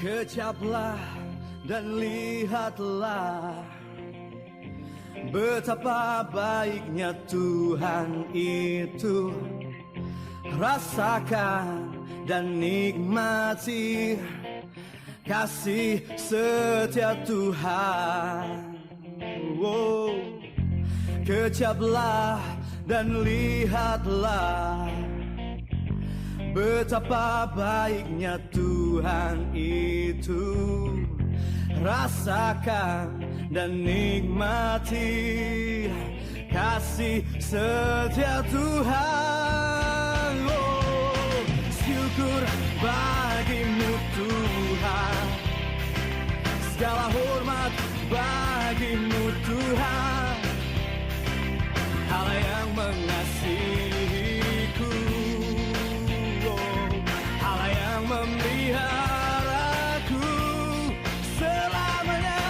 Kecaplah dan lihatlah betapa baiknya Tuhan itu. Rasakan dan nikmati kasih setia Tuhan. Kecaplah dan lihatlah betapa baiknya Tuhan itu. Rasakan dan nikmati kasih setia Tuhan. Syukur bagimu Tuhan, segala hormat bagimu Tuhan, Allah yang mengasihiku, Allah yang memeliharaku selamanya.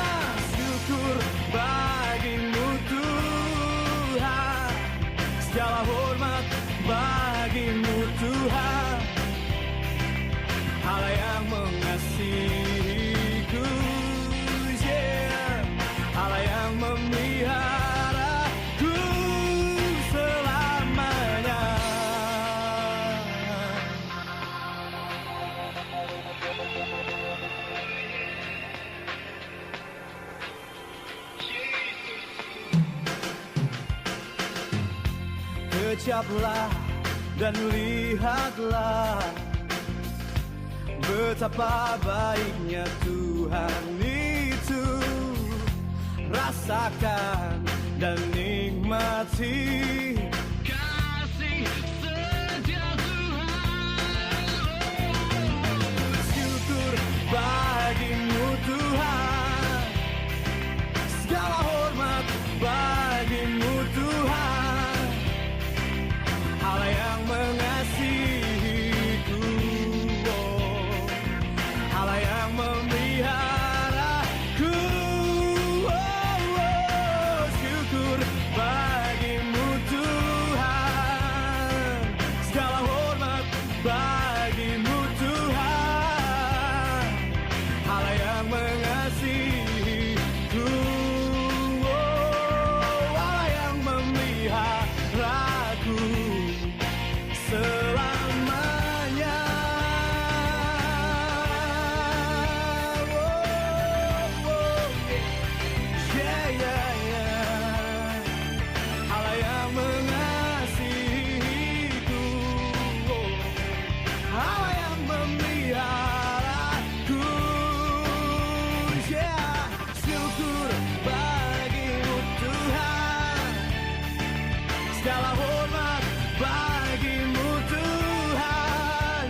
Syukur bagimu Tuhan, segala hormat bagimu Tuhan, Allah yang mengasihiku, Allah yang memeliharaku selamanya. Kecaplah dan lihatlah betapa baiknya Tuhan itu. Rasakan dan nikmati kasih setia Tuhan. Syukur bagimu Tuhan, segala hormat bagimu Tuhan, Allah yang mengasihiku, Allah yang memeliharaku. Syukur bagimu Tuhan, segala hormat bagimu Tuhan, Allah yang mengasihiku, Allah yang memeliharaku selamanya. Allah yang mengasihiku, Allah yang memeliharaku. Syukur bagimu Tuhan, segala hormat bagimu Tuhan,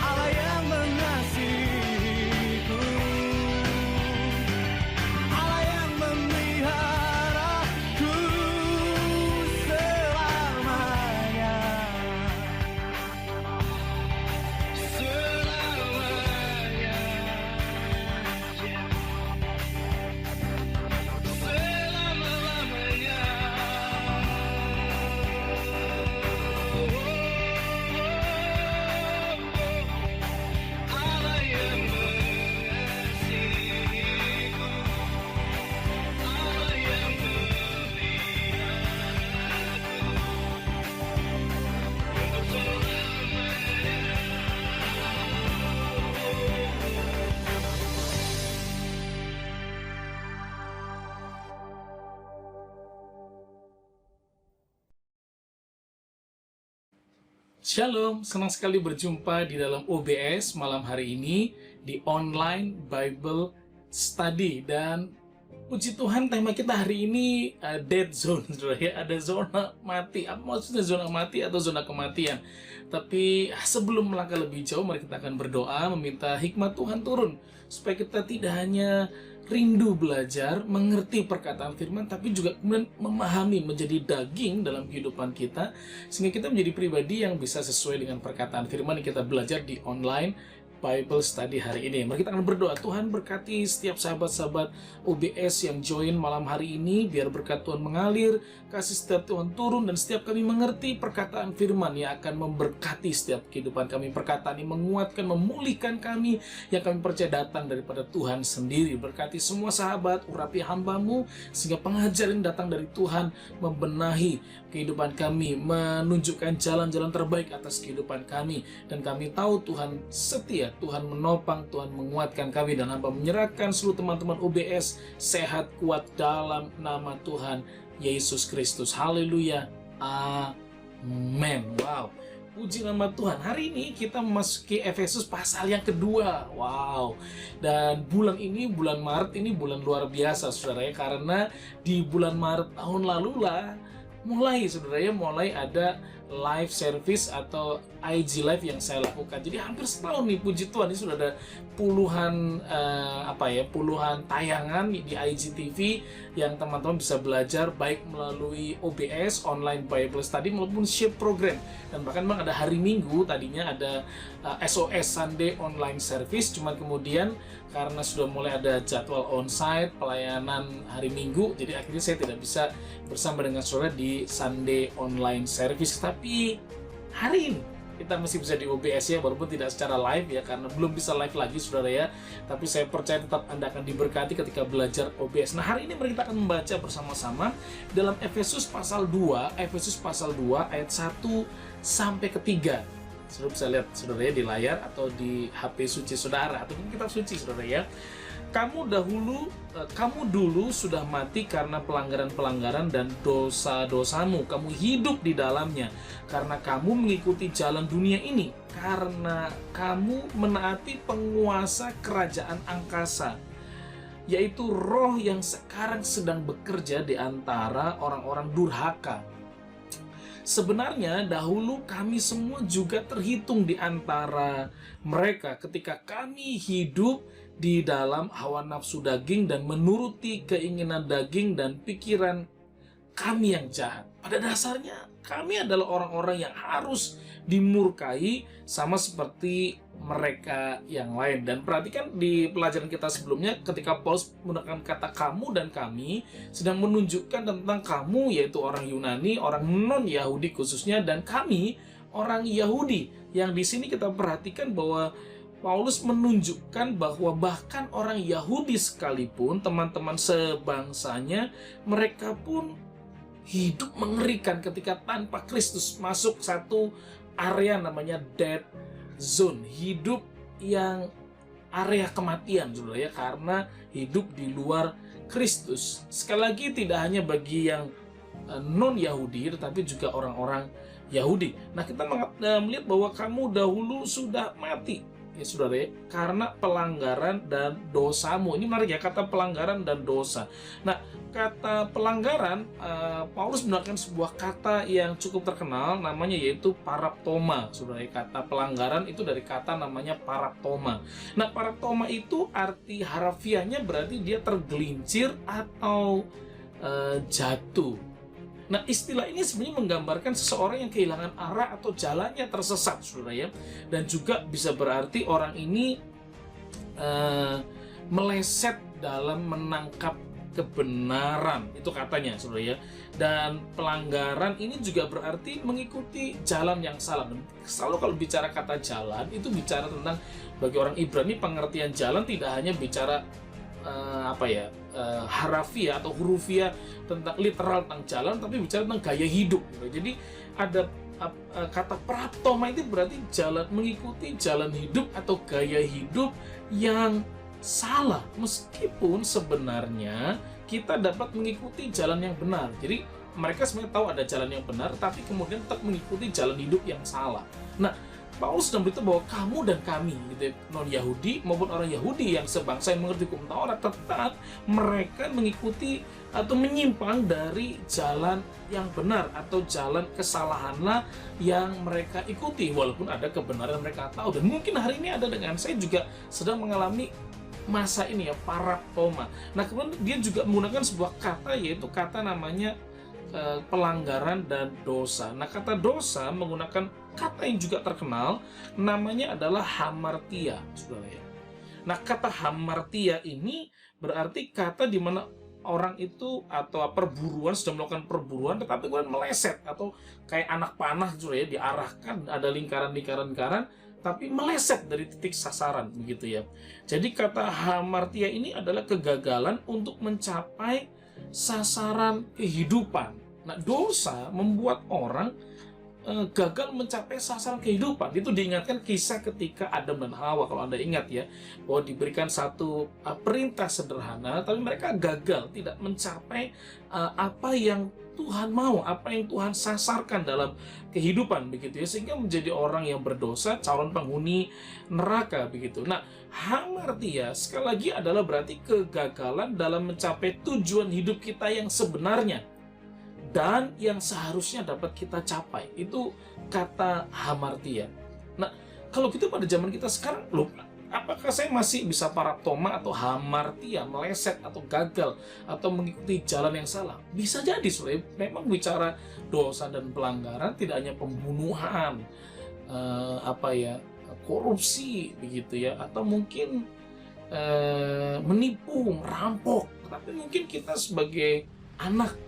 Allah yang mengasihiku, Allah yang memeliharaku selamanya. Selamanya, selama-lamanya. Allah yang mengasihiku, Allah yang memeliharaku untuk selamanya. Shalom, senang sekali berjumpa di dalam OBS malam hari ini di Online Bible Study. Dan puji Tuhan, tema kita hari ini Dead Zone, ya. Ada zona mati. Apa maksudnya zona mati atau zona kematian? Tapi sebelum melangkah lebih jauh, mari kita akan berdoa meminta hikmat Tuhan turun supaya kita tidak hanya rindu belajar, mengerti perkataan firman, tapi juga kemudian memahami, menjadi daging dalam kehidupan kita, sehingga kita menjadi pribadi yang bisa sesuai dengan perkataan firman yang kita belajar di Online Bible Study hari ini. Mari kita akan berdoa. Tuhan berkati setiap sahabat-sahabat OBS yang join malam hari ini. Biar berkat Tuhan mengalir, kasih setiap Tuhan turun, dan setiap kami mengerti perkataan firman yang akan memberkati setiap kehidupan kami. Perkataan ini menguatkan, memulihkan kami yang kami percaya datang daripada Tuhan sendiri. Berkati semua sahabat, urapi hamba-Mu, sehingga pengajaran datang dari Tuhan membenahi kehidupan kami, menunjukkan jalan-jalan terbaik atas kehidupan kami. Dan kami tahu Tuhan setia, Tuhan menopang, Tuhan menguatkan kami, dan hamba menyerahkan seluruh teman-teman OBS sehat kuat dalam nama Tuhan Yesus Kristus. Haleluya. Amin. Wow. Puji nama Tuhan. Hari ini kita memasuki Efesus pasal yang kedua. Wow. Dan bulan ini, bulan Maret ini bulan luar biasa, saudara ya. Karena di bulan Maret tahun lalu lah mulai, saudara ya, mulai ada live service atau IG live yang saya lakukan. Jadi hampir setahun nih, puji Tuhan, ini sudah ada puluhan puluhan tayangan di IGTV yang teman-teman bisa belajar baik melalui OBS online Bible Study maupun Shape Program. Dan bahkan memang ada hari Minggu, tadinya ada SOS Sunday online service, cuman kemudian karena sudah mulai ada jadwal onsite pelayanan hari Minggu, jadi akhirnya saya tidak bisa bersama dengan saudara di Sunday online service. Tapi hari ini kita masih bisa di OBS ya, walaupun tidak secara live ya, karena belum bisa live lagi saudara ya. Tapi saya percaya tetap Anda akan diberkati ketika belajar OBS. Nah, hari ini mari kita akan membaca bersama-sama dalam Efesus pasal 2 ayat 1 sampai ke 3. Saudara bisa lihat saudara ya di layar atau di HP suci saudara atau kitab suci saudara ya. Kamu dulu sudah mati karena pelanggaran-pelanggaran dan dosa-dosamu. Kamu hidup di dalamnya karena kamu mengikuti jalan dunia ini, karena kamu menaati penguasa kerajaan angkasa, yaitu roh yang sekarang sedang bekerja di antara orang-orang durhaka. Sebenarnya dahulu kami semua juga terhitung di antara mereka ketika kami hidup di dalam hawa nafsu daging dan menuruti keinginan daging dan pikiran kami yang jahat. Pada dasarnya kami adalah orang-orang yang harus dimurkai sama seperti mereka yang lain. Dan perhatikan di pelajaran kita sebelumnya ketika Paulus menggunakan kata kamu dan kami, sedang menunjukkan tentang kamu yaitu orang Yunani, orang non-Yahudi khususnya, dan kami orang Yahudi. Yang di sini kita perhatikan bahwa Paulus menunjukkan bahwa bahkan orang Yahudi sekalipun, teman-teman sebangsanya, mereka pun hidup mengerikan ketika tanpa Kristus masuk satu area namanya dead zone, hidup yang area kematian, saudara ya, karena hidup di luar Kristus. Sekali lagi tidak hanya bagi yang non-Yahudi, tetapi juga orang-orang Yahudi. Nah, kita melihat bahwa kamu dahulu sudah mati, ya saudara ya, karena pelanggaran dan dosamu. Ini menarik ya, kata pelanggaran dan dosa. Nah, kata pelanggaran, Paulus menggunakan sebuah kata yang cukup terkenal, namanya yaitu paraptoma. Saudara, kata pelanggaran itu dari kata namanya paraptoma. Nah, paraptoma itu arti harafiahnya berarti dia tergelincir atau jatuh. Nah, istilah ini sebenarnya menggambarkan seseorang yang kehilangan arah atau jalannya tersesat, saudara ya. Dan juga bisa berarti orang ini meleset dalam menangkap kebenaran, itu katanya, saudara ya. Dan pelanggaran ini juga berarti mengikuti jalan yang salah. Selalu kalau bicara kata jalan, itu bicara tentang, bagi orang Ibrani, pengertian jalan tidak hanya bicara harafiah atau hurufiah tentang literal tentang jalan, tapi bicara tentang gaya hidup. Jadi ada kata praptoma itu berarti jalan, mengikuti jalan hidup atau gaya hidup yang salah, meskipun sebenarnya kita dapat mengikuti jalan yang benar. Jadi mereka sebenarnya tahu ada jalan yang benar, tapi kemudian tetap mengikuti jalan hidup yang salah. Nah, Paulus sedang beritahu bahwa kamu dan kami, gitu, non-Yahudi maupun orang Yahudi yang sebangsa yang mengerti hukum Taurat, tetap mereka mengikuti atau menyimpang dari jalan yang benar, atau jalan kesalahanlah yang mereka ikuti, walaupun ada kebenaran yang mereka tahu. Dan mungkin hari ini ada dengan saya juga sedang mengalami masa ini ya, paraptoma. Nah, kemudian dia juga menggunakan sebuah kata, yaitu kata namanya pelanggaran dan dosa. Nah, kata dosa menggunakan kata yang juga terkenal, namanya adalah hamartia, saudara ya. Nah, kata hamartia ini berarti kata di mana orang itu atau perburuan sedang melakukan perburuan tetapi kemudian meleset atau kayak anak panah gitu ya, diarahkan ada lingkaran-lingkaran tapi meleset dari titik sasaran begitu ya. Jadi kata hamartia ini adalah kegagalan untuk mencapai sasaran kehidupan. Nah, dosa membuat orang gagal mencapai sasaran kehidupan. Itu diingatkan kisah ketika Adam dan Hawa, kalau Anda ingat ya, bahwa diberikan satu perintah sederhana tapi mereka gagal tidak mencapai apa yang Tuhan mau, apa yang Tuhan sasarkan dalam kehidupan begitu ya, sehingga menjadi orang yang berdosa, calon penghuni neraka begitu. Nah, hamartia sekali lagi adalah berarti kegagalan dalam mencapai tujuan hidup kita yang sebenarnya dan yang seharusnya dapat kita capai. Itu kata hamartia. Nah, kalau gitu pada zaman kita sekarang, loh, apakah saya masih bisa paraptoma atau hamartia, meleset atau gagal atau mengikuti jalan yang salah? Bisa jadi, saudara. Memang bicara dosa dan pelanggaran tidak hanya pembunuhan, korupsi begitu ya, atau mungkin menipu, merampok. Tapi mungkin kita sebagai anak,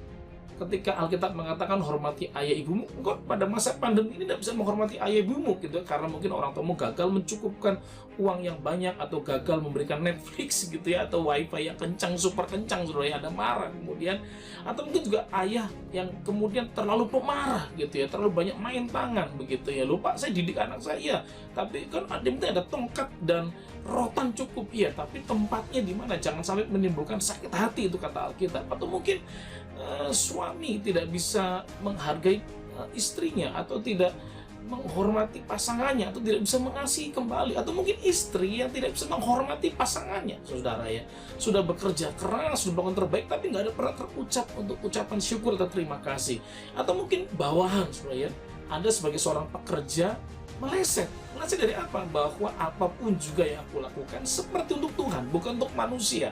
ketika Alkitab mengatakan hormati ayah ibumu, engkau pada masa pandemi ini tidak bisa menghormati ayah ibumu gitu, karena mungkin orang tuamu gagal mencukupkan uang yang banyak atau gagal memberikan Netflix gitu ya, atau wifi yang kencang, super kencang, saudara ya, Anda marah kemudian, atau mungkin juga ayah yang kemudian terlalu pemarah gitu ya, terlalu banyak main tangan begitu ya, lupa saya didik anak saya, tapi kan ada tongkat dan rotan cukup ya, tapi tempatnya di mana, jangan sampai menimbulkan sakit hati, itu kata Alkitab. Atau mungkin suami tidak bisa menghargai istrinya, atau tidak menghormati pasangannya, atau tidak bisa mengasihi kembali, atau mungkin istri yang tidak bisa menghormati pasangannya, saudara ya, sudah bekerja keras, sudah melakukan terbaik, tapi nggak ada pernah terucap untuk ucapan syukur atau terima kasih. Atau mungkin bawahan, saudara ya, Anda sebagai seorang pekerja meleset dari apa? Bahwa apapun juga yang aku lakukan seperti untuk Tuhan, bukan untuk manusia.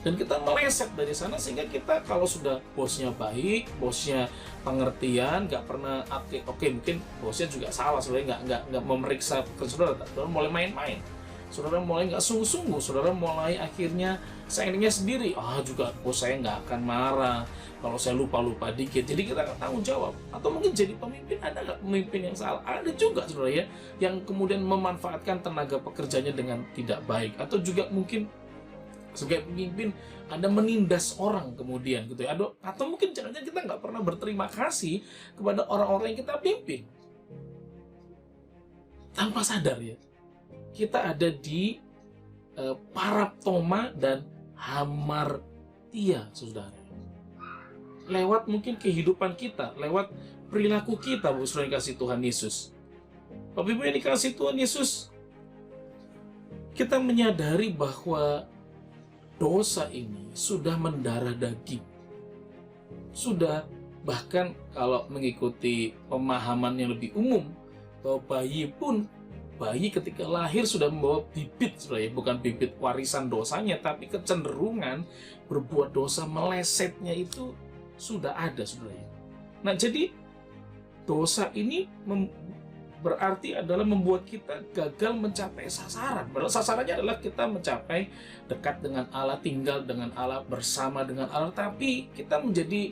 Dan kita meleset dari sana, sehingga kita kalau sudah bosnya baik, bosnya pengertian, nggak pernah oke, mungkin bosnya juga salah, sebenarnya nggak memeriksa saudara, saudara mulai main-main, saudara mulai nggak sungguh-sungguh, saudara mulai akhirnya seenaknya sendiri, juga bos saya nggak akan marah kalau saya lupa-lupa dikit, jadi kita akan tanggung jawab. Atau mungkin jadi pemimpin, ada nggak pemimpin yang salah? Ada juga, saudara ya, yang kemudian memanfaatkan tenaga pekerjanya dengan tidak baik. Atau juga mungkin sebagai pemimpin Anda menindas orang kemudian gitu ya, atau mungkin jangan-jangan kita nggak pernah berterima kasih kepada orang-orang yang kita pimpin. Tanpa sadar ya, kita ada di paraptoma dan hamartia, saudara. Lewat mungkin kehidupan kita, lewat perilaku kita, Bapak Saudara yang dikasihi Tuhan Yesus. Bapak Ibu yang dikasihi Tuhan Yesus, kita menyadari bahwa dosa ini sudah mendarah daging. Sudah, bahkan kalau mengikuti pemahaman yang lebih umum, bahwa bayi ketika lahir sudah membawa bibit, saudara, bukan bibit warisan dosanya, tapi kecenderungan berbuat dosa, melesetnya itu sudah ada, saudara. Nah, jadi dosa ini berarti adalah membuat kita gagal mencapai sasaran. Padahal sasarannya adalah kita mencapai dekat dengan Allah, tinggal dengan Allah, bersama dengan Allah. Tapi kita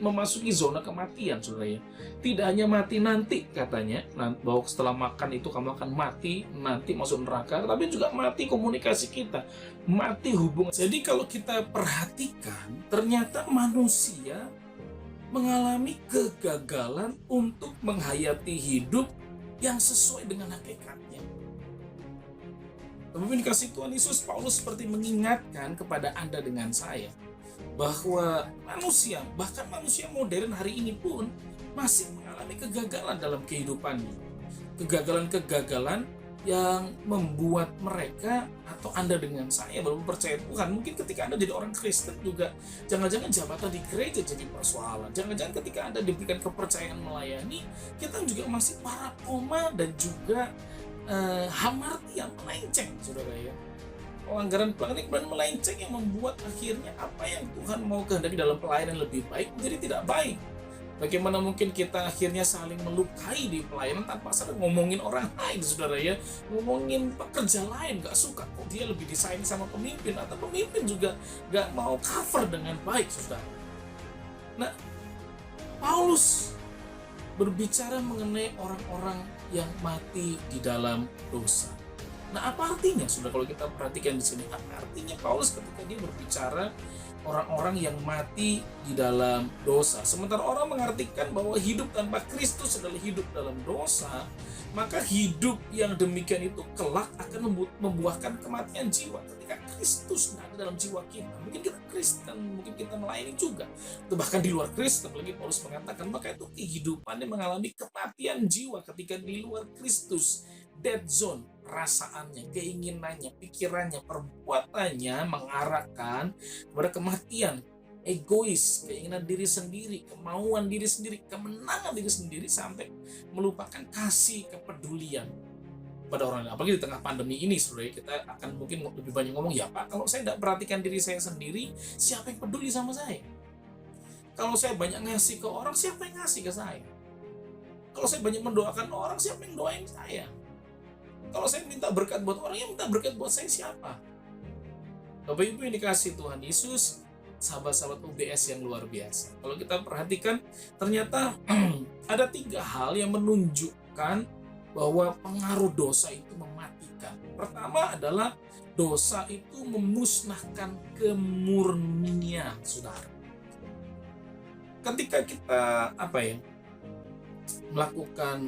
memasuki zona kematian, saudara ya. Tidak hanya mati nanti katanya, bahwa setelah makan itu kamu akan mati, nanti masuk neraka, tapi juga mati komunikasi kita, mati hubungan. Jadi kalau kita perhatikan, ternyata manusia mengalami kegagalan untuk menghayati hidup yang sesuai dengan hakikatnya. Tapi dikasih Tuhan Yesus, Paulus seperti mengingatkan kepada Anda dengan saya bahwa manusia, bahkan manusia modern hari ini pun masih mengalami kegagalan dalam kehidupannya. Kegagalan-kegagalan yang membuat mereka atau Anda dengan saya baru percaya Tuhan. Mungkin ketika Anda jadi orang Kristen juga, jangan-jangan jabatan di gereja jadi persoalan. Jangan-jangan ketika Anda diberikan kepercayaan melayani, kita juga masih paraptoma dan juga hamartia, melenceng, saudara ya. Pelanggaran melenceng yang membuat akhirnya apa yang Tuhan mau kehendaki dalam pelayanan lebih baik menjadi tidak baik. Bagaimana mungkin kita akhirnya saling melukai di pelayanan tanpa sadar, ngomongin orang lain, saudara ya, ngomongin pekerja lain, gak suka kok dia lebih disayang sama pemimpin, atau pemimpin juga gak mau cover dengan baik, saudara. Nah, Paulus berbicara mengenai orang-orang yang mati di dalam dosa. Nah, apa artinya, sudah kalau kita perhatikan di sini? Apa artinya Paulus ketika dia berbicara orang-orang yang mati di dalam dosa? Sementara orang mengartikan bahwa hidup tanpa Kristus adalah hidup dalam dosa, maka hidup yang demikian itu kelak akan membuahkan kematian jiwa. Ketika Kristus ada dalam jiwa kita, mungkin kita Kristen, mungkin kita melayani juga, atau bahkan di luar Kristen, apalagi Paulus mengatakan, maka itu kehidupannya mengalami kematian jiwa ketika di luar Kristus. Dead zone, perasaannya, keinginannya, pikirannya, perbuatannya mengarahkan kepada kematian, egois, keinginan diri sendiri, kemauan diri sendiri, kemenangan diri sendiri, sampai melupakan kasih, kepedulian pada orang lain. Apalagi di tengah pandemi ini, saudara, kita akan mungkin lebih banyak ngomong, ya Pak, kalau saya tidak perhatikan diri saya sendiri, siapa yang peduli sama saya? Kalau saya banyak ngasih ke orang, siapa yang ngasih ke saya? Kalau saya banyak mendoakan orang, siapa yang doain saya? Kalau saya minta berkat buat orang, yang minta berkat buat saya siapa? Bapak Ibu yang dikasih Tuhan Yesus, sahabat-sahabat UBS yang luar biasa. Kalau kita perhatikan, ternyata ada 3 hal yang menunjukkan bahwa pengaruh dosa itu mematikan. Pertama adalah dosa itu memusnahkan kemurnian, saudara. Ketika kita melakukan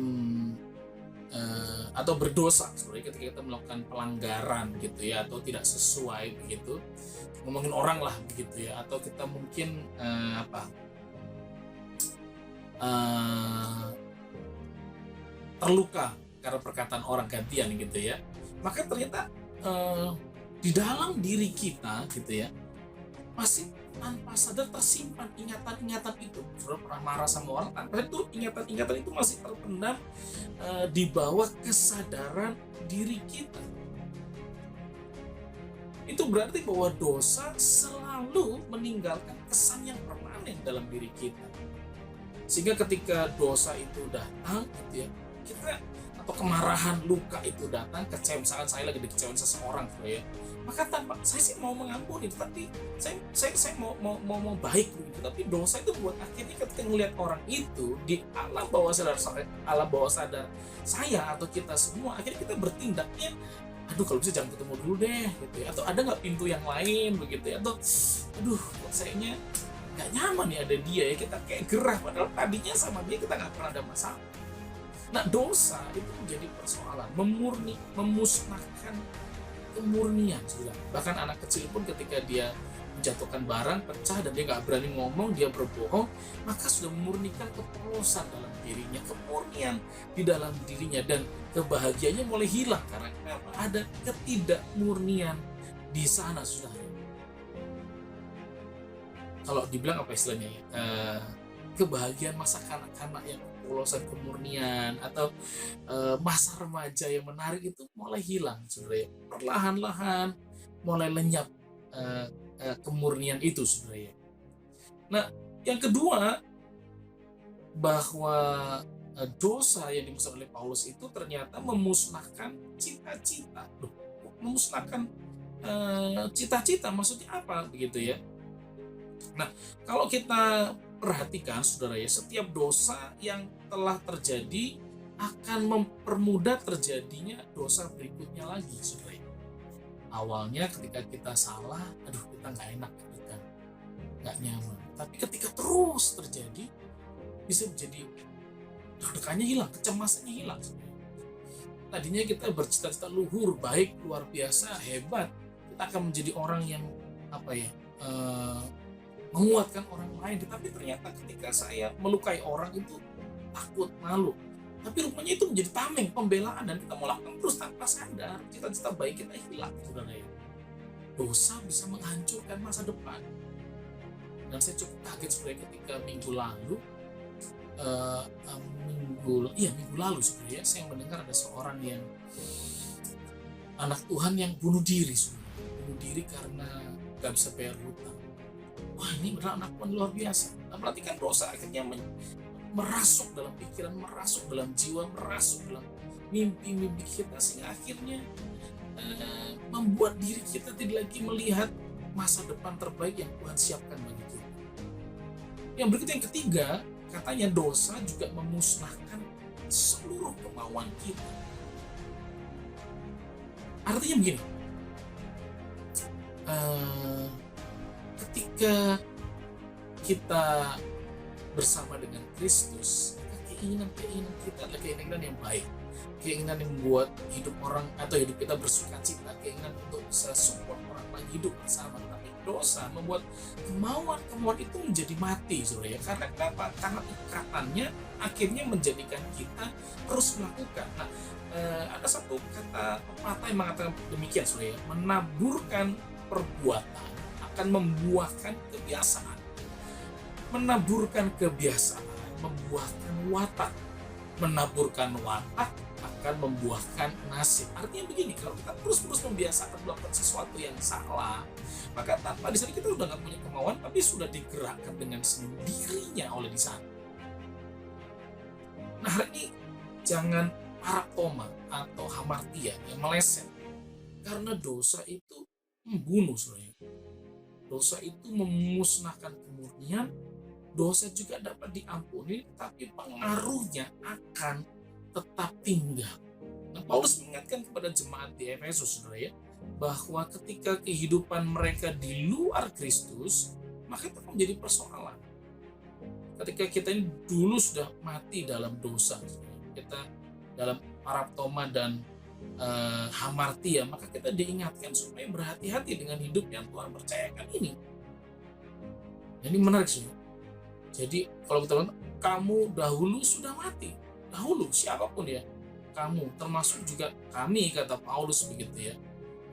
atau berdosa, sebenarnya ketika kita melakukan pelanggaran gitu ya, atau tidak sesuai begitu, ngomongin orang lah begitu ya, atau kita mungkin terluka karena perkataan orang gantian gitu ya, maka ternyata di dalam diri kita gitu ya, masih tanpa sadar tersimpan ingatan-ingatan itu. Saudara pernah marah sama orang, tanpa itu ingatan-ingatan itu masih terpendam di bawah kesadaran diri kita. Itu berarti bahwa dosa selalu meninggalkan kesan yang permanen dalam diri kita. Sehingga ketika dosa itu datang gitu ya, kita, atau kemarahan, luka itu datang, kecewa, misalkan saya lagi dikecewain seseorang gitu ya, maka tanpa saya sih mau mengampuni, tapi saya mau baik begitu, tapi dosa itu buat akhirnya ketika melihat orang itu di alam bawah sadar saya atau kita semua, akhirnya kita bertindaknya, aduh kalau bisa jangan ketemu dulu deh gitu ya, atau ada nggak pintu yang lain begitu ya, atau aduh kok sayanya nggak nyaman ya ada dia ya, kita kayak gerah, padahal tadinya sama dia kita nggak pernah ada masalah. Nah, dosa itu menjadi persoalan, memusnahkan kemurnian, sudah. Bahkan anak kecil pun ketika dia menjatuhkan barang, pecah, dan dia nggak berani ngomong, dia berbohong, maka sudah memurnikan kepolosan dalam dirinya, kemurnian di dalam dirinya, dan kebahagiaannya mulai hilang karena ada ketidakmurnian di sana, sudah. Kalau dibilang apa istilahnya ya? Kebahagiaan masa kanak-kanak yang kepolosan, kemurnian, atau masa remaja yang menarik itu mulai hilang, saudara. Perlahan-lahan mulai lenyap kemurnian itu, saudara. Nah, yang kedua, bahwa dosa yang dimaksud oleh Paulus itu ternyata memusnahkan cita-cita. Memusnahkan cita-cita, maksudnya apa begitu ya? Nah, kalau kita perhatikan, saudara ya, setiap dosa yang telah terjadi akan mempermudah terjadinya dosa berikutnya lagi, saudara. Awalnya ketika kita salah, aduh kita nggak enak, kita nggak nyaman. Tapi ketika terus terjadi, bisa menjadi deg-degannya hilang, kecemasannya hilang, saudara. Tadinya kita bercita-cita luhur, baik, luar biasa, hebat, kita akan menjadi orang yang menguatkan orang lain, tapi ternyata ketika saya melukai orang itu takut, malu, tapi rupanya itu menjadi tameng, pembelaan, dan kita melakukan terus tanpa sadar, cita-cita baik kita hilang, saudara ya. Dosa bisa menghancurkan masa depan. Dan saya cukup kaget sebenarnya ketika minggu lalu sebenarnya saya mendengar ada seorang yang anak Tuhan yang bunuh diri karena gak bisa bayar hutang. Wah, ini benar anak Tuhan luar biasa. Nah, berarti kan dosa akhirnya merasuk dalam pikiran, merasuk dalam jiwa, merasuk dalam mimpi-mimpi kita, sehingga akhirnya membuat diri kita tidak lagi melihat masa depan terbaik yang Tuhan siapkan bagi kita. Yang berikutnya, yang ketiga, katanya dosa juga memusnahkan seluruh kemauan kita. Artinya begini, ketika kita bersama dengan Kristus, keinginan-keinginan kita adalah keinginan yang baik, keinginan yang membuat hidup orang atau hidup kita bersuka cita, keinginan untuk bisa support orang lain hidup bersama. Tapi dosa membuat kemauan-kemauan itu menjadi mati, saudara ya. Karena kenapa? Karena ikatannya akhirnya menjadikan kita terus melakukan. Nah, ada satu kata pepatah yang mengatakan demikian, saudara ya. Menaburkan perbuatan akan membuahkan kebiasaan. Menaburkan kebiasaan membuahkan watak. Menaburkan watak akan membuahkan nasib. Artinya begini, kalau kita terus-terus membiasakan melakukan sesuatu yang salah, maka tanpa di sana kita sudah nggak punya kemauan, tapi sudah digerakkan dengan sendirinya oleh di sana. Nah, hari ini jangan paraptoma atau hamartia yang meleset, karena dosa itu membunuh, saudara. Dosa itu memusnahkan kemurnian. Dosa juga dapat diampuni, tapi pengaruhnya akan tetap tinggal. Nah, Paulus mengingatkan kepada jemaat di Efesus, saudara ya, bahwa ketika kehidupan mereka di luar Kristus, maka itu menjadi persoalan. Ketika kita ini dulu sudah mati dalam dosa, kita dalam paraptoma dan hamartia, maka kita diingatkan supaya berhati-hati dengan hidup yang Tuhan percayakan ini. Ini menarik, saudara. Jadi kalau kita bilang, kamu dahulu sudah mati. Dahulu, siapapun ya. Kamu, termasuk juga kami, kata Paulus begitu ya.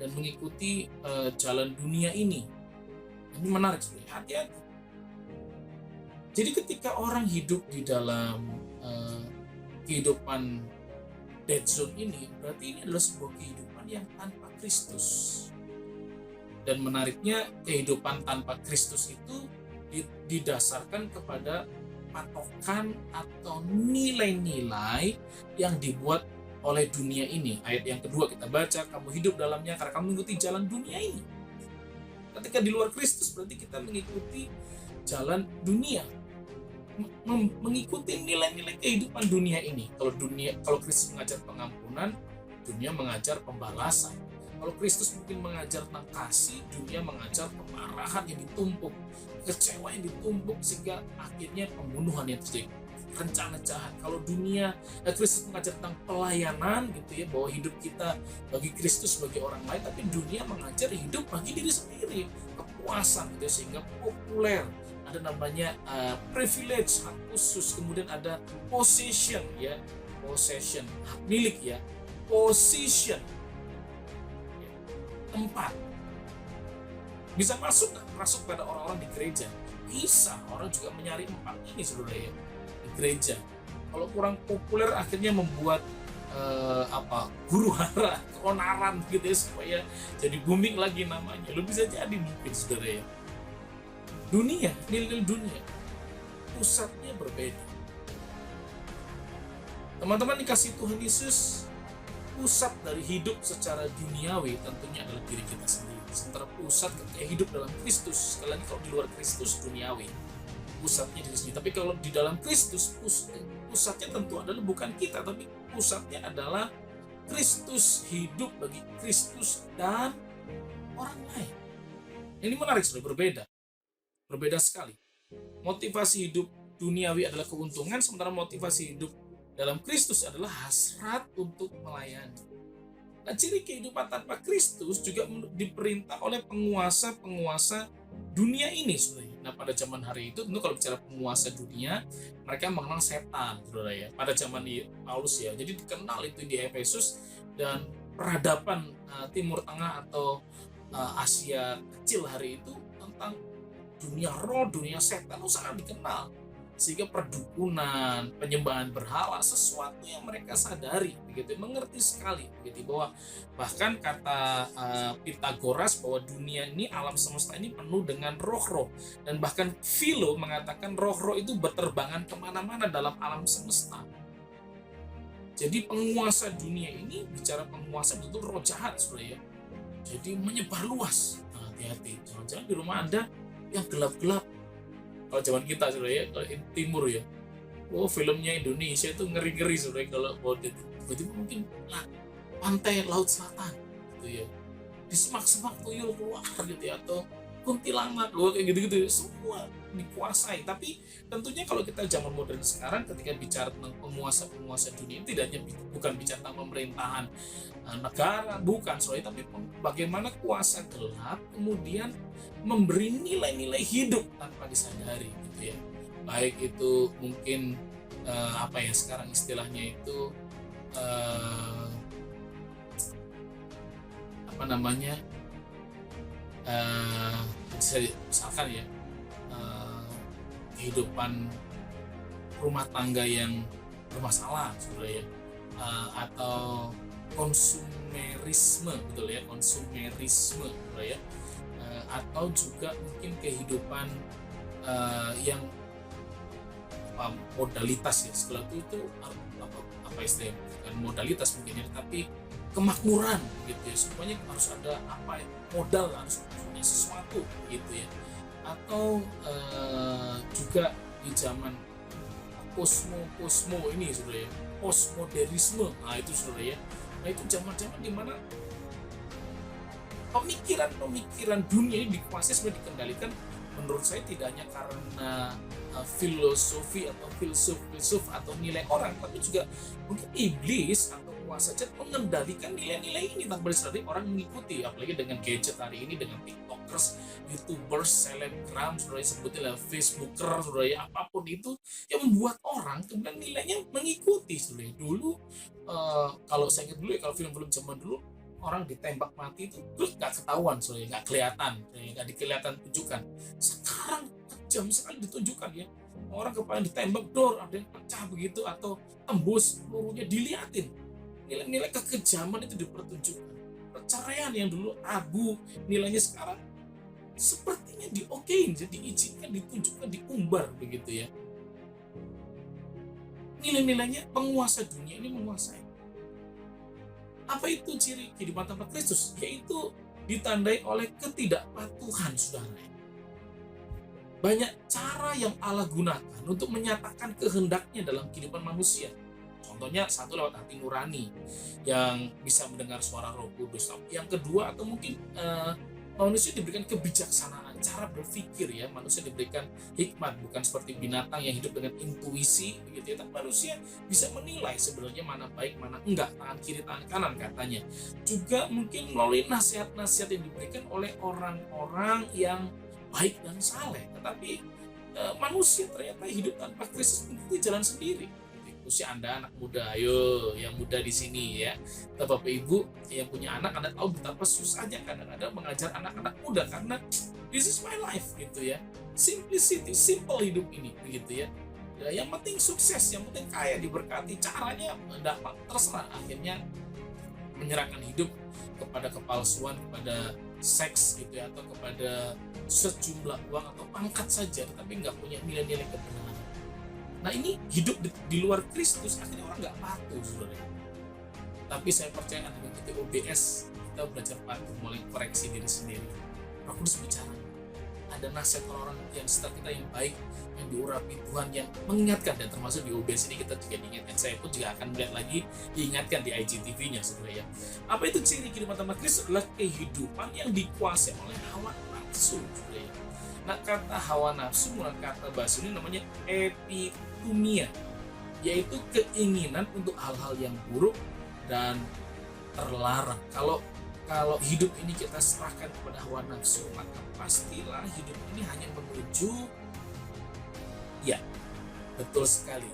Dan mengikuti jalan dunia ini. Ini menarik sekali, hati-hati. Jadi ketika orang hidup di dalam kehidupan dead zone ini, berarti ini adalah sebuah kehidupan yang tanpa Kristus. Dan menariknya, kehidupan tanpa Kristus itu didasarkan kepada patokan atau nilai-nilai yang dibuat oleh dunia ini. Ayat yang kedua kita baca, kamu hidup dalamnya karena kamu mengikuti jalan dunia ini. Ketika di luar Kristus berarti kita mengikuti jalan dunia, mengikuti nilai-nilai kehidupan dunia ini. Kalau Kristus mengajar pengampunan, dunia mengajar pembalasan. Kalau Kristus mungkin mengajar tentang kasih, dunia mengajar kemarahan yang ditumpuk, kecewa yang ditumpuk, sehingga akhirnya pembunuhan yang terjadi, rencana jahat. Kalau Kristus mengajar tentang pelayanan gitu ya, bahwa hidup kita bagi Kristus, bagi orang lain, tapi dunia mengajar hidup bagi diri sendiri, kepuasan gitu ya, sehingga populer. Ada namanya privilege, hak khusus, kemudian ada possession ya, possession, hak milik ya, position, tempat. Bisa masuk pada orang-orang di gereja. Bisa, orang juga mencari tempat ini, saudara ya, di gereja. Kalau kurang populer akhirnya membuat guru hara, keonaran gitu ya, supaya jadi booming lagi namanya. Lu bisa jadi mungkin, saudara ya. Dunia, nilai dunia, pusatnya berbeda. Teman-teman dikasih Tuhan Yesus, pusat dari hidup secara duniawi tentunya adalah diri kita sendiri. Sementara pusat ketika hidup dalam Kristus, sekali lagi kalau di luar Kristus duniawi, pusatnya diri sendiri. Tapi kalau di dalam Kristus, pusatnya tentu adalah bukan kita, tapi pusatnya adalah Kristus, hidup bagi Kristus dan orang lain. Ini menarik, sudah berbeda sekali. Motivasi hidup duniawi adalah keuntungan, sementara motivasi hidup dalam Kristus adalah hasrat untuk melayani. Nah, ciri kehidupan tanpa Kristus juga diperintah oleh penguasa-penguasa dunia ini, saudara. Nah, pada zaman hari itu, tentu kalau bicara penguasa dunia, mereka mengenal setan, saudara ya. Pada zaman Paulus ya, jadi dikenal itu di Efesus, dan peradaban Timur Tengah atau Asia kecil hari itu tentang dunia roh, dunia setan itu sangat dikenal. sehingga perdukunan, penyembahan berhala sesuatu yang mereka sadari, begitu, mengerti sekali, begitu, bahwa bahkan kata Pitagoras bahwa dunia ini, alam semesta ini penuh dengan roh-roh, dan bahkan Philo mengatakan roh-roh itu berterbangan kemana-mana dalam alam semesta. Jadi penguasa dunia ini, bicara penguasa betul roh jahat, saudara ya. Jadi menyebar luas. Nah, hati-hati, jangan-jangan di rumah Anda yang gelap-gelap. Kalau zaman kita, saudara ya, kalau timur ya, oh filmnya Indonesia itu ngeri-ngeri, saudara ya, kalau mau tiba-tiba mungkin pantai laut selatan, gitu ya, di semak-semak tuyul keluar gitu ya, atau kuntilanak, kayak gitu-gitu, semua dikuasai. Tapi tentunya kalau kita zaman modern sekarang, ketika bicara tentang penguasa-penguasa dunia, tidak hanya bukan bicara tentang pemerintahan negara, bukan soalnya, tapi bagaimana kuasa gelap kemudian memberi nilai-nilai hidup tanpa disadari, gitu ya. Baik itu mungkin apa ya sekarang istilahnya itu, apa namanya, misalkan ya, kehidupan rumah tangga yang bermasalah, saudara ya, atau konsumerisme, betul ya, konsumerisme, saudara ya, atau juga mungkin kehidupan yang modalitas ya, segala itu apa istilahnya, bukan modalitas mungkin ya, tapi kemakmuran gitu ya, semuanya harus ada apa ya, modal, harus punya sesuatu gitu ya. Atau juga di zaman kosmo ini, saudara ya, postmodernisme, nah itu, saudara ya, nah itu zaman-zaman dimana pemikiran dunia ini dikuasai, sebenarnya dikendalikan, menurut saya tidak hanya karena filosofi atau filsuf atau nilai orang, tapi juga mungkin iblis atau kuasa jahat mengendalikan nilai-nilai ini tanpa disadari orang mengikuti, apalagi dengan gadget hari ini, dengan tiktokers, youtubers, selebgram, saudara sebutnya facebooker, saudara ya, apapun itu yang membuat orang kemudian nilainya mengikuti, saudara. Dulu kalau saya ingat dulu ya, kalau film-film zaman dulu orang ditembak mati itu terus nggak ketahuan, soalnya nggak kelihatan, nggak dikelihatan tunjukkan. Sekarang kejam sekali ditunjukkan ya, orang kepala ditembak dor, ada yang pecah begitu, atau tembus pelurunya diliatin, nilai-nilai kekejaman itu dipertunjukkan. Perceraian yang dulu abu nilainya, sekarang sepertinya diokein, jadi diizinkan, ditunjukkan, diumbar begitu ya. Nilai-nilainya penguasa dunia ini menguasai. Apa itu ciri kehidupan tanpa Kristus? Yaitu ditandai oleh ketidakpatuhan, saudara. Banyak cara yang Allah gunakan untuk menyatakan kehendaknya dalam kehidupan manusia. Contohnya, satu lewat hati nurani yang bisa mendengar suara Roh Kudus. Yang kedua, atau mungkin manusia diberikan kebijaksanaan, cara berpikir ya, manusia diberikan hikmat, bukan seperti binatang yang hidup dengan intuisi begitu ya, tapi manusia bisa menilai sebenarnya mana baik, mana enggak, tangan kiri, tangan kanan katanya. Juga mungkin melalui nasihat-nasihat yang diberikan oleh orang-orang yang baik dan saleh, tetapi manusia ternyata hidup tanpa Kristus itu jalan sendiri. Khususnya Anda anak muda, ayo yang muda di sini ya, Bapak Ibu yang punya anak, Anda tahu betapa susahnya kadang-kadang mengajar anak-anak muda, karena this is my life gitu ya, simplicity, simple hidup ini begitu ya. Yang penting sukses, yang penting kaya, diberkati, caranya dapat terserah, akhirnya menyerahkan hidup kepada kepalsuan, kepada seks gitu ya, atau kepada sejumlah uang atau pangkat saja, tapi nggak punya nilai-nilai kebenaran. Nah ini hidup di luar Kristus, akhirnya orang nggak patuh, saudara. Tapi saya percaya dengan kita OBS, kita belajar patuh, mulai koreksi diri sendiri. Roh Kudus bicara, ada nasihat orang yang sekitar kita yang baik, yang diurapi Tuhan, yang mengingatkan, dan termasuk di OBS ini kita juga diingatkan. Saya pun juga akan melihat lagi, diingatkan di IGTV-nya, saudara ya. Apa itu ciri kehidupan tanpa Kristus? Adalah kehidupan yang dikuasai oleh hawa nafsu, saudara ya. Nah, kata hawa nafsu menggunakan kata bahasa ini namanya epitumia, yaitu keinginan untuk hal-hal yang buruk dan terlarang. Kalau hidup ini kita serahkan kepada hawa nafsu, maka pastilah hidup ini hanya menuju, ya, betul sekali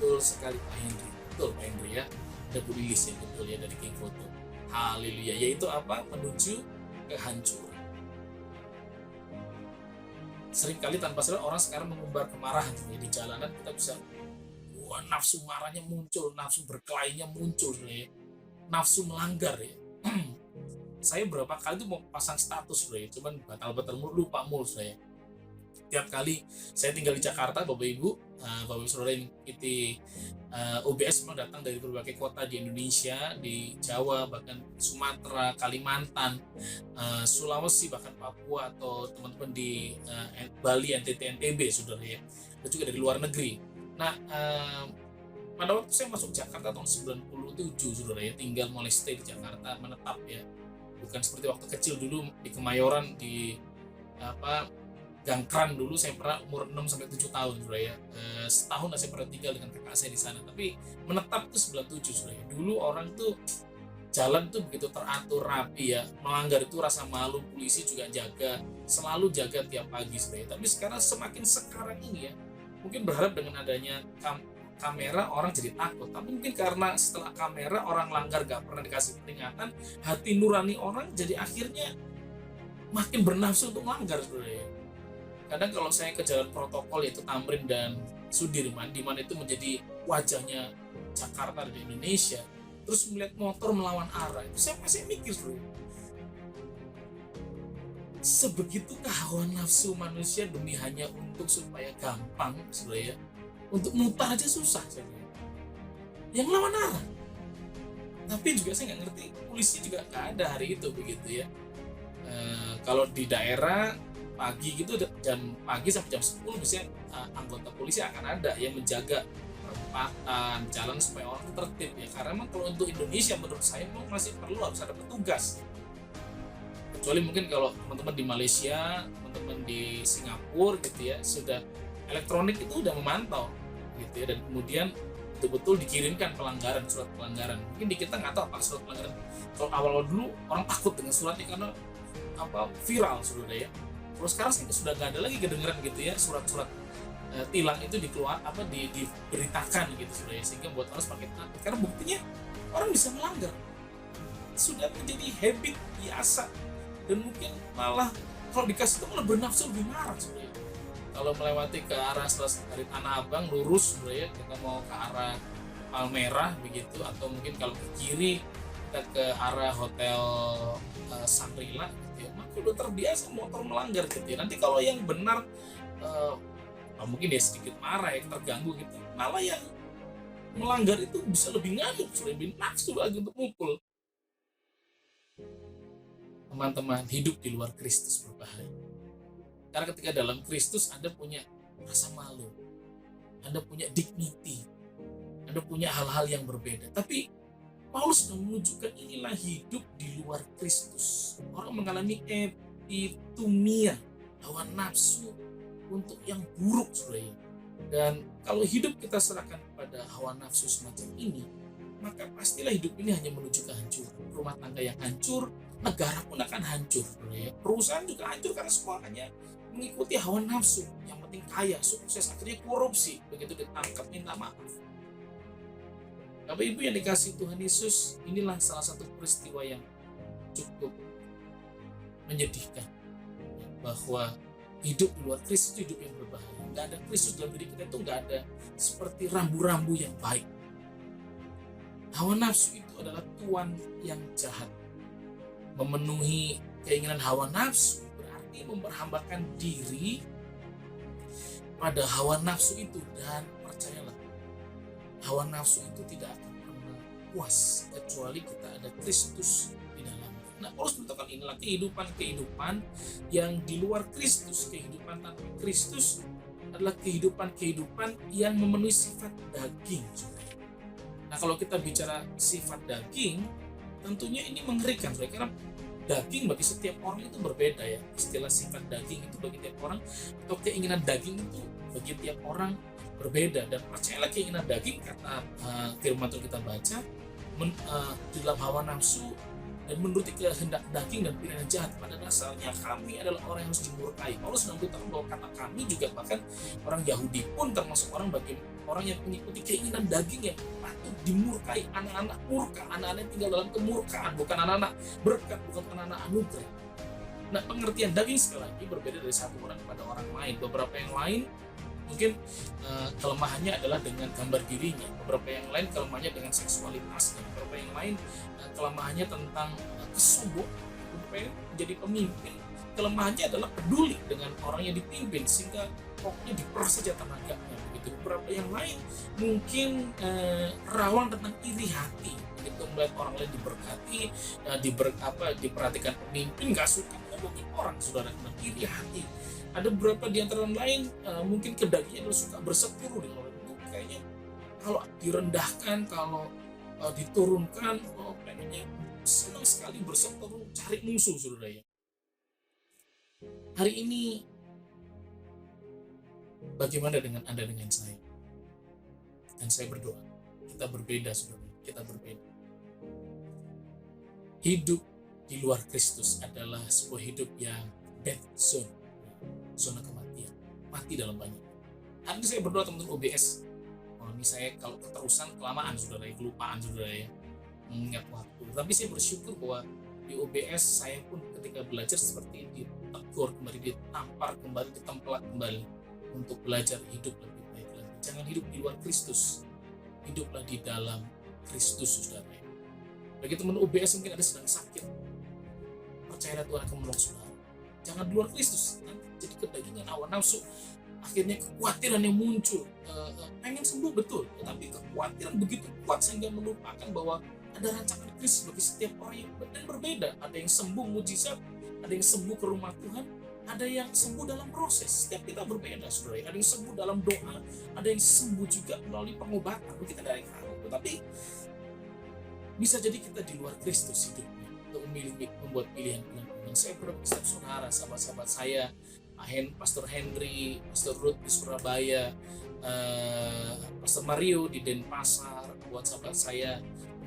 Pak Henry, betul Pak Henry ya, ada Bu Lilis ya, betul ya, dari King Photo. Haleluya, yaitu apa? Menuju kehancuran. Seringkali tanpa sadar orang sekarang mengumbar kemarahan ya, di jalanan kita bisa, wah, nafsu marahnya muncul, nafsu berkelainya muncul ya, nafsu melanggar ya. Saya berapa kali tuh mau pasang status ya, cuman batal-batal mulu, lupa mulu saya. Tiap kali saya tinggal di Jakarta, Bapak Ibu, Bapak Ibu Saudara yang mengikuti OBS memang datang dari berbagai kota di Indonesia, di Jawa, bahkan Sumatera, Kalimantan, Sulawesi, bahkan Papua, atau teman-teman di Bali, NTT, NTB, Saudara ya. Dan juga dari luar negeri. Nah, pada waktu saya masuk Jakarta tahun 97, Saudara ya, tinggal mulai stay di Jakarta, menetap ya. Bukan seperti waktu kecil dulu di Kemayoran, di Gangkran dulu saya pernah umur 6 sampai 7 tahun, Saudara ya. Setahun saya pernah tinggal dengan kakak saya di sana, tapi menetap itu 97, Saudara ya. Dulu orang tuh jalan tuh begitu teratur rapi ya, melanggar itu rasa malu, polisi juga jaga, selalu jaga tiap pagi, Saudara ya. Tapi semakin sekarang ini ya, mungkin berharap dengan adanya kamera orang jadi takut, tapi mungkin karena setelah kamera orang langgar gak pernah dikasih peringatan, hati nurani orang jadi akhirnya makin bernafsu untuk melanggar, Saudara ya. Kadang kalau saya ke jalan protokol yaitu Tamrin dan Sudirman, di mana itu menjadi wajahnya Jakarta dan Indonesia, terus melihat motor melawan arah, itu saya masih mikir, bro, sebegitukah hawa nafsu manusia demi hanya untuk supaya gampang, Saudara ya, untuk mutar aja susah, Saudara, yang melawan arah. Tapi juga saya nggak ngerti, polisi juga nggak ada hari itu begitu ya. Kalau di daerah pagi gitu, jam pagi sampai jam 10 biasanya anggota polisi akan ada yang menjaga perempatan jalan supaya orang tertib ya. Karena memang kalau untuk Indonesia menurut saya memang masih perlu harus ada petugas. Kecuali mungkin kalau teman-teman di Malaysia, teman-teman di Singapura gitu ya, sudah elektronik itu udah memantau gitu ya, dan kemudian betul-betul dikirimkan surat pelanggaran. Mungkin di kita nggak tahu apa surat pelanggaran. Kalau awal-awal dulu orang takut dengan suratnya karena viral, Saudara ya. Kalau sekarang sih sudah nggak ada lagi kedengeran gitu ya, surat-surat tilang itu diberitakan gitu, Saudara ya, sehingga buat orang semakin takut karena buktinya orang bisa melanggar, sudah menjadi habit biasa, dan mungkin malah kalau dikasih itu malah bernafsu lebih marah, Saudara ya. Kalau melewati ke arah dari Tanah Abang lurus, Saudara ya, kita mau ke arah Palmerah begitu, atau mungkin kalau ke kiri kita ke arah Hotel Shangri-La gitu ya, maka udah terbiasa motor melanggar gitu ya. Nanti kalau yang benar mungkin dia sedikit marah ya, terganggu gitu, malah yang melanggar itu bisa lebih ngantuk, lebih nafsu lagi untuk mukul. Teman-teman, hidup di luar Kristus berbahaya. Karena ketika dalam Kristus Anda punya rasa malu, Anda punya dignity, Anda punya hal-hal yang berbeda. Tapi Paulus sedang menunjukkan inilah hidup di luar Kristus. Orang mengalami epitumia, hawa nafsu untuk yang buruk, Saudara. Dan kalau hidup kita serahkan kepada hawa nafsu semacam ini, maka pastilah hidup ini hanya menuju kehancuran. Rumah tangga yang hancur, negara pun akan hancur, Saudara. Perusahaan juga hancur karena semua hanya mengikuti hawa nafsu. Yang penting kaya, sukses, akhirnya korupsi. Begitu ditangkap minta maaf. Bapak Ibu yang dikasihi Tuhan Yesus, inilah salah satu peristiwa yang cukup menyedihkan, bahwa hidup di luar Kristus itu hidup yang berbahaya. Nggak ada Kristus dalam diri kita itu nggak ada seperti rambu-rambu yang baik. Hawa nafsu itu adalah tuan yang jahat. Memenuhi keinginan hawa nafsu berarti memperhambakan diri pada hawa nafsu itu, dan percayalah, hawa nafsu itu tidak akan pernah puas kecuali kita ada Kristus di dalamnya. Nah, Paulus berkatakan inilah kehidupan yang di luar Kristus. Kehidupan tanpa Kristus adalah kehidupan yang memenuhi sifat daging. Nah, kalau kita bicara sifat daging, tentunya ini mengerikan, karena daging bagi setiap orang itu berbeda ya. Istilah sifat daging itu bagi tiap orang, atau keinginan daging itu bagi tiap orang berbeda. Dan percayalah, keinginan daging, kata firman Tuhan kita baca, di dalam hawa nafsu dan menuruti kehendak daging dan pilihan jahat, pada dasarnya kami adalah orang yang harus dimurkai. Paulus sedang berkata bahwa kata kami juga, bahkan orang Yahudi pun termasuk orang yang mengikuti keinginan daging yang patut dimurkai. Anak-anak murka, anak-anak yang tinggal dalam kemurkaan, bukan anak-anak berkat, bukan anak-anak anugerah. Nah, pengertian daging sekali lagi berbeda dari satu orang kepada orang lain. Beberapa yang lain mungkin kelemahannya adalah dengan gambar dirinya, beberapa yang lain kelemahannya dengan seksualitasnya, beberapa yang lain kelemahannya tentang kesombongan, beberapa yang menjadi pemimpin kelemahannya adalah peduli dengan orang yang dipimpin sehingga pokoknya diperas saja tenaganya begitu. Beberapa yang lain mungkin rawan tentang iri hati begitu, melihat orang lain diberkati, diperhatikan pemimpin, nggak suka ngomongin orang, saudara, dengan iri hati. Ada beberapa di antara lain mungkin kedagiannya suka berseteru dengan orang itu, kayaknya kalau direndahkan, kalau diturunkan, pengennya senang sekali berseteru, cari musuh, saudara ya. Hari ini bagaimana dengan Anda dengan saya? Dan saya berdoa, kita berbeda, saudara, kita berbeda. Hidup di luar Kristus adalah sebuah hidup yang dead zone, zona kematian, mati dalam banyak. Hari ini saya berdoa teman-teman OBS, ini saya kalau keterusan kelamaan, saudara, kelupaan, saudara ya, mengingat waktu. Tapi saya bersyukur bahwa di OBS saya pun ketika belajar seperti ditegur kembali, ditampar kembali, ditempelak kembali untuk belajar hidup lebih baik lagi. Jangan hidup di luar Kristus, hiduplah di dalam Kristus, saudara. Bagi teman OBS mungkin ada sedang sakit, percayalah Tuhan akan menolong saudara. Jangan di luar Kristus, nanti jadi kedagingan, hawa nafsu, akhirnya kekhawatiran yang muncul, pengen sembuh betul, tetapi kekhawatiran begitu kuat sehingga melupakan bahwa ada rancangan Kristus bagi setiap orang yang berbeda. Ada yang sembuh mujizat, ada yang sembuh ke rumah Tuhan, ada yang sembuh dalam proses. Setiap kita berbeda, saudara. Ada yang sembuh dalam doa, ada yang sembuh juga melalui pengobatan. Kita tidak yang tahu, tetapi bisa jadi kita di luar Kristus hidupnya untuk membuat pilihan-pilihan. Saya berdoa setiap saudara, sahabat-sahabat saya, Pastor Henry, Pastor Ruth di Surabaya, Pastor Mario di Denpasar, buat sahabat saya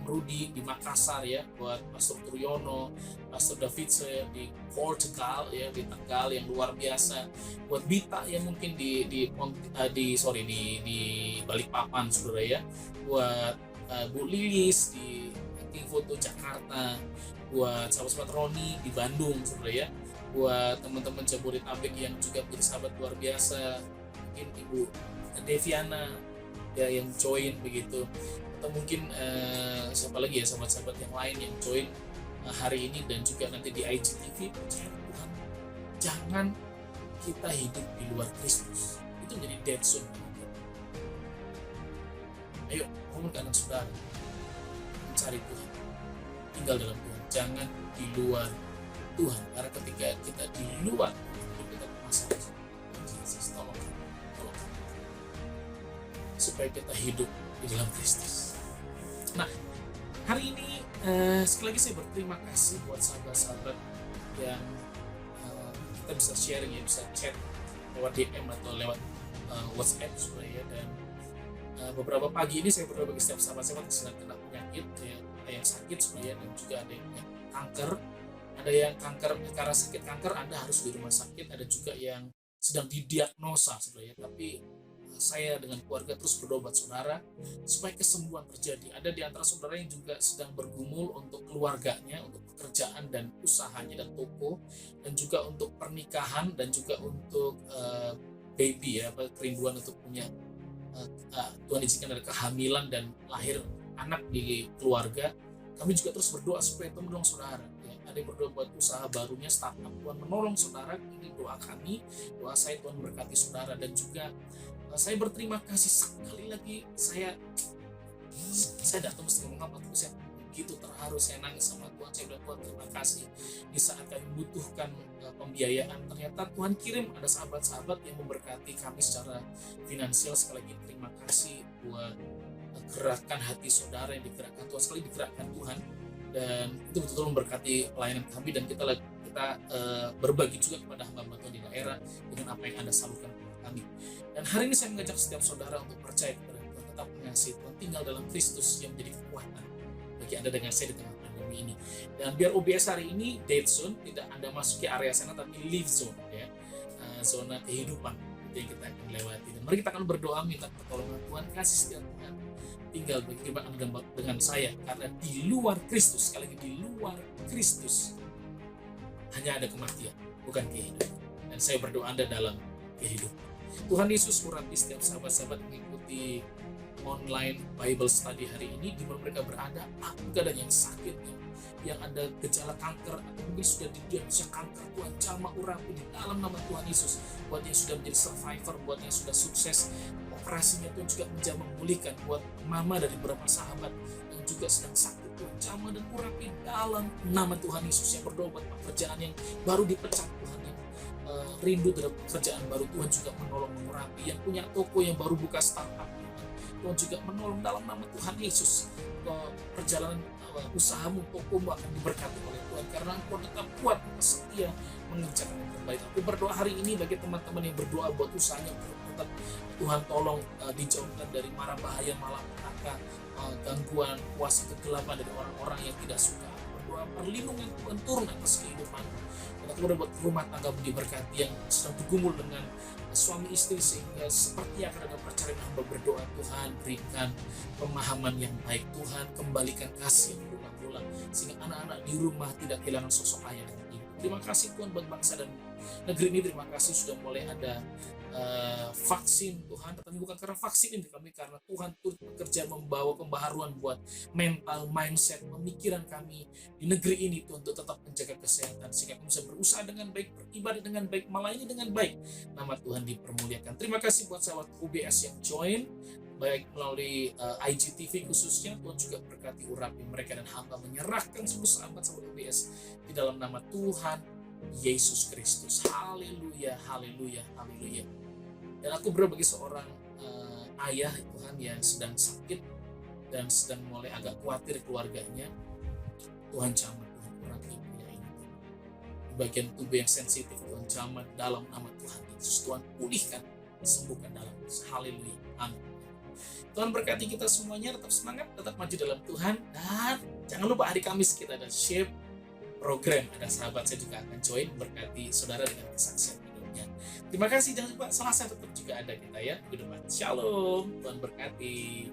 Rudi di Makassar ya, buat Pastor Turyono, Pastor David saya di Portugal ya, di Tegal yang luar biasa, buat Bita yang mungkin di Balikpapan, saudara ya, buat Bu Lilis di King Foto Jakarta, buat sahabat-sahabat Roni di Bandung, saudara ya, buat teman-teman Jabodetabek yang juga menjadi sahabat luar biasa, mungkin Ibu Deviana ya yang join begitu, atau mungkin siapa lagi ya sahabat-sahabat yang lain yang join hari ini dan juga nanti di IGTV. Percaya Tuhan, jangan kita hidup di luar Kristus, itu menjadi dead zone. Ayo bangun ke anak saudara, mencari Tuhan, tinggal dalam Tuhan, jangan di luar Tuhan, karena ketika kita di luar Tuhan kita masalah. Yesus tolong supaya kita hidup di dalam Kristus. Nah, hari ini sekali lagi saya berterima kasih buat sahabat-sahabat yang kita bisa sharing ya, bisa chat lewat DM atau lewat WhatsApp, saudara ya. Dan beberapa pagi ini saya berdoa bagi setiap sahabat-sahabat yang sedang kena penyakit ya, ada yang sakit, saudara ya, dan juga ada yang kanker. Ada yang kanker, karena sakit kanker Anda harus di rumah sakit, ada juga yang sedang didiagnosa, saudara ya. Tapi saya dengan keluarga terus berdoa buat saudara supaya kesembuhan terjadi. Ada di antara saudara yang juga sedang bergumul untuk keluarganya, untuk pekerjaan dan usahanya dan toko, dan juga untuk pernikahan, dan juga untuk baby ya, kerinduan untuk punya Tuhan izinkan ada kehamilan dan lahir anak di keluarga. Kami juga terus berdoa supaya Tuhan menolong saudara ya. Ada yang berdoa buat usaha barunya, startup, Tuhan menolong saudara. Ini doa kami, doa saya, Tuhan berkati saudara. Dan juga saya berterima kasih sekali lagi, saya datang mesti ngomong apa, tapi saya begitu terharu, saya nangis sama Tuhan. Saya bilang, Tuhan terima kasih, di saat kami membutuhkan pembiayaan, ternyata Tuhan kirim ada sahabat-sahabat yang memberkati kami secara finansial. Sekali lagi terima kasih buat gerakan hati saudara yang digerakkan Tuhan, sekali digerakkan Tuhan, dan itu betul-betul memberkati pelayanan kami. Dan kita berbagi juga kepada hamba-hamba Tuhan di daerah dengan apa yang Anda salurkan kepada kami. Dan hari ini saya mengajak setiap saudara untuk percaya kepada Tuhan, tetap mengasihi Tuhan, tinggal dalam Kristus yang menjadi kekuatan bagi Anda dengan saya di tengah pandemi ini. Dan biar OBS hari ini dead zone, tidak Anda masuki area sana, tapi live zone ya, zona kehidupan itu yang kita akan lewati. Dan mari kita akan berdoa minta pertolongan Tuhan, kasih setia Tuhan tinggal bagi kehidupan Anda dengan saya, karena di luar Kristus, sekali lagi di luar Kristus hanya ada kematian, bukan kehidupan. Dan saya berdoa Anda dalam kehidupan. Tuhan Yesus urapi setiap sahabat-sahabat mengikuti online Bible study hari ini, di mana mereka berada, apakah ada yang sakit, yang ada gejala kanker, atau mungkin sudah didiagnosa kanker, Tuhan jamah urapi di dalam nama Tuhan Yesus. Buat yang sudah menjadi survivor, buat yang sudah sukses operasinya, Tuhan juga menjamah memulihkan. Buat mama dari beberapa sahabat yang juga sedang sakit, Tuhan jamah dan urapi dalam nama Tuhan Yesus. Yang berdoa buat pekerjaan yang baru dipecat, Tuhan, yang rindu terhadap pekerjaan baru, Tuhan juga menolong mengurapi. Yang punya toko yang baru buka startup, Tuhan juga menolong dalam nama Tuhan Yesus. Perjalanan usahamu, tokomu akan diberkati oleh Tuhan karena Engkau tetap kuat, setia mengerjakan yang terbaik. Aku berdoa hari ini bagi teman-teman yang berdoa buat usahanya, tetap Tuhan tolong dijauhkan dari mara bahaya, malapetaka, gangguan, kuasa kegelapan dari orang-orang yang tidak suka. Berdoa perlindungan Tuhan turun atas kehidupan. Dan aku berdoa buat rumah tangga diberkati yang sedang bergumul dengan suami istri, sehingga seperti akan ada perceraian. Hamba berdoa, Tuhan berikan pemahaman yang baik, Tuhan kembalikan kasih yang berulang-ulang sehingga anak-anak di rumah tidak kehilangan sosok ayah dan ibu. Terima kasih Tuhan buat bangsa dan negeri ini. Terima kasih sudah mulai ada vaksin, Tuhan, tetapi bukan karena vaksin ini, kami karena Tuhan turut bekerja membawa pembaharuan buat mental, mindset, pemikiran kami di negeri ini, Tuhan, untuk tetap menjaga kesehatan sehingga kami bisa berusaha dengan baik, beribadah dengan baik, melayani dengan baik. Nama Tuhan dipermuliakan. Terima kasih buat sahabat UBS yang join, baik melalui IGTV khususnya. Tuhan juga berkati urapi mereka, dan hamba menyerahkan seluruh sahabat-sahabat UBS di dalam nama Tuhan Yesus Kristus. Haleluya, haleluya, haleluya. Dan aku berdoa bagi seorang ayah, Tuhan, yang sedang sakit dan sedang mulai agak khawatir keluarganya. Tuhan jamah, Tuhan urapi pria ini. Di bagian tubuh yang sensitif, Tuhan jamah dalam nama Tuhan Yesus. Tuhan pulihkan, sembuhkan dalam Yesus. Haleluya, amin. Tuhan berkati kita semuanya, tetap semangat, tetap maju dalam Tuhan. Dan jangan lupa hari Kamis kita ada Shape program. Ada sahabat saya juga akan join berkati saudara dengan kesaksian hidupnya. Terima kasih, jangan lupa Selasa tetap juga ada kita ya minggu depan. Shalom, Tuhan berkati.